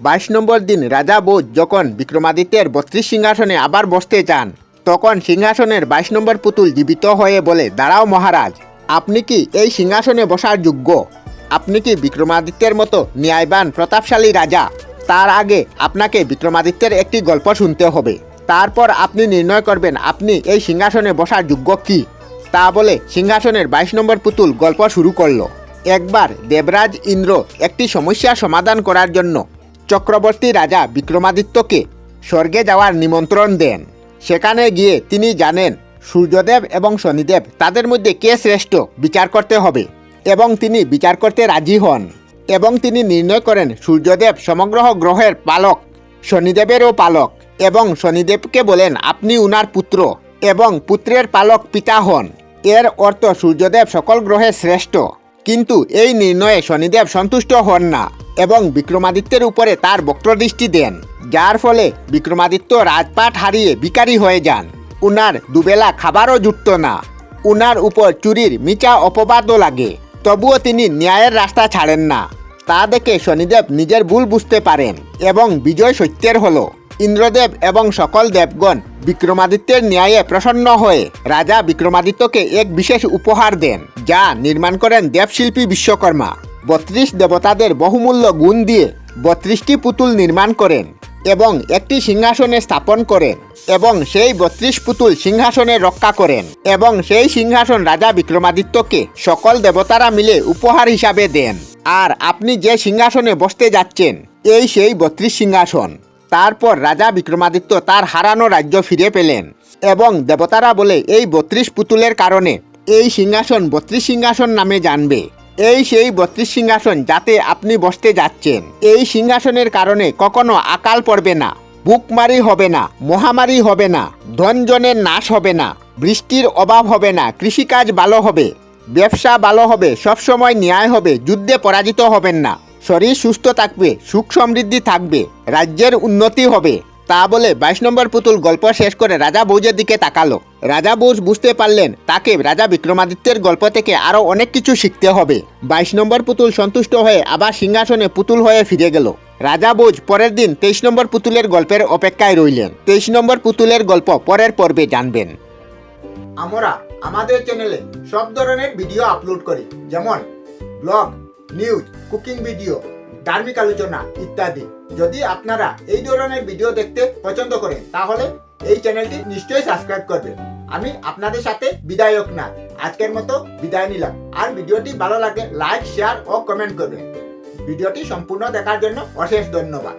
22 নম্বর দিন রাজা ভোজ যখন বিক্রমাদিত্যের 32 সিংহাসনে আবার বসতে চান, তখন সিংহাসনের 22 নম্বর পুতুল জীবিত হয়ে বলে, দাঁড়াও মহারাজ, আপনি কি এই সিংহাসনে বসার যোগ্য? আপনি কি বিক্রমাদিত্যের মতো ন্যায়বান প্রতাপশালী রাজা? তার আগে আপনাকে বিক্রমাদিত্যের একটি গল্প শুনতে হবে। তারপর আপনি নির্ণয় করবেন আপনি এই সিংহাসনে বসার যোগ্য কি। তা বলে সিংহাসনের 22 নম্বর পুতুল গল্প শুরু করলো। একবার দেবরাজ ইন্দ্র একটি সমস্যার সমাধান করার জন্য চক্রবর্তী রাজা বিক্রমাদিত্যকে স্বর্গে যাওয়ার নিমন্ত্রণ দেন। সেখানে গিয়ে তিনি জানেন সূর্যদেব এবং শনিদেব তাদের মধ্যে কে শ্রেষ্ঠ বিচার করতে হবে, এবং তিনি বিচার করতে রাজি হন। এবং তিনি নির্ণয় করেন সূর্যদেব সমগ্র গ্রহের পালক, শনিদেবেরও পালক, এবং শনিদেবকে বলেন আপনি উনার পুত্র এবং পুত্রের পালক পিতা হন। এর অর্থ সূর্যদেব সকল গ্রহে শ্রেষ্ঠ। কিন্তু এই নির্ণয়ে শনিদেব সন্তুষ্ট হন না এবং বিক্রমাদিত্যের উপরে তার বক্রদৃষ্টি দেন, যার ফলে বিক্রমাদিত্য রাজপাট হারিয়ে ভিখারি হয়ে যান। উনার দুবেলা খাবারও জুটত না। উনার উপর চুরির মিছা অপবাদও লাগে, তবুও তিনি ন্যায়ের রাস্তা ছাড়েন না। তা দেখে শনিদেব নিজের ভুল বুঝতে পারেন এবং বিজয় সত্যের হলো। ইন্দ্রদেব এবং সকল দেবগণ বিক্রমাদিত্যের ন্যায়ে প্রসন্ন হয়ে রাজা বিক্রমাদিত্যকে এক বিশেষ উপহার দেন, যা নির্মাণ করেন দেবশিল্পী বিশ্বকর্মা। 32 দেবতাদের বহুমূল্য গুণ দিয়ে 32টি পুতুল নির্মাণ করেন এবং একটি সিংহাসনে স্থাপন করেন, এবং সেই 32 পুতুল সিংহাসনে রক্ষা করেন, এবং সেই সিংহাসন রাজা বিক্রমাদিত্যকে সকল দেবতারা মিলে উপহার হিসাবে দেন। আর আপনি যে সিংহাসনে বসতে যাচ্ছেন এই সেই 32 সিংহাসন। তারপর রাজা বিক্রমাদিত্য তার হারানো রাজ্য ফিরে পেলেন, এবং দেবতারা বলে এই 32 পুতুলের কারণে এই সিংহাসন 32 সিংহাসন নামে জানবে। এই সেই 32 সিংহাসন যাতে আপনি বসতে যাচ্ছেন। এই সিংহাসনের কারণে কখনো আকাল পড়বে না, ভুকমারি হবে না, মহামারী হবে না, ধনজনের নাশ হবে না, বৃষ্টির অভাব হবে না, কৃষিকাজ ভালো হবে, ব্যবসা ভালো হবে, সবসময় ন্যায় হবে, যুদ্ধে পরাজিত হবেন না, শরীর সুস্থ থাকবে, সুখ সমৃদ্ধি থাকবে, রাজ্যের উন্নতি হবে। তা বলে 22 নম্বর পুতুল গল্প শেষ করে রাজা ভোজের দিকে তাকালো। রাজা ভোজ বুঝতে পারলেন তাকে রাজা বিক্রমাদিত্যের গল্প থেকে আরও অনেক কিছু শিখতে হবে। 22 নম্বর পুতুল সন্তুষ্ট হয়ে আবার সিংহাসনে পুতুল হয়ে ফিরে গেল। রাজা ভোজ পরের দিন 23 নম্বর পুতুলের গল্পের অপেক্ষায় রইলেন। 23 নম্বর পুতুলের গল্প পরের পর্বে জানবেন। আমরা আমাদের চ্যানেলে সব ধরনের ভিডিও আপলোড করি, যেমন ব্লগ, নিউজ, কুকিং ভিডিও, ধার্মিক আলোচনা ইত্যাদি। যদি আপনারা এই ধরনের ভিডিও দেখতে পছন্দ করেন তাহলে এই চ্যানেলটি নিশ্চয়ই সাবস্ক্রাইব করবেন। আমি আপনাদের সাথে বিদায়ক না, আজকের মতো বিদায় নিলাম। আর ভিডিওটি ভালো লাগে লাইক, শেয়ার ও কমেন্ট করবেন। ভিডিওটি সম্পূর্ণ দেখার জন্য অশেষ ধন্যবাদ।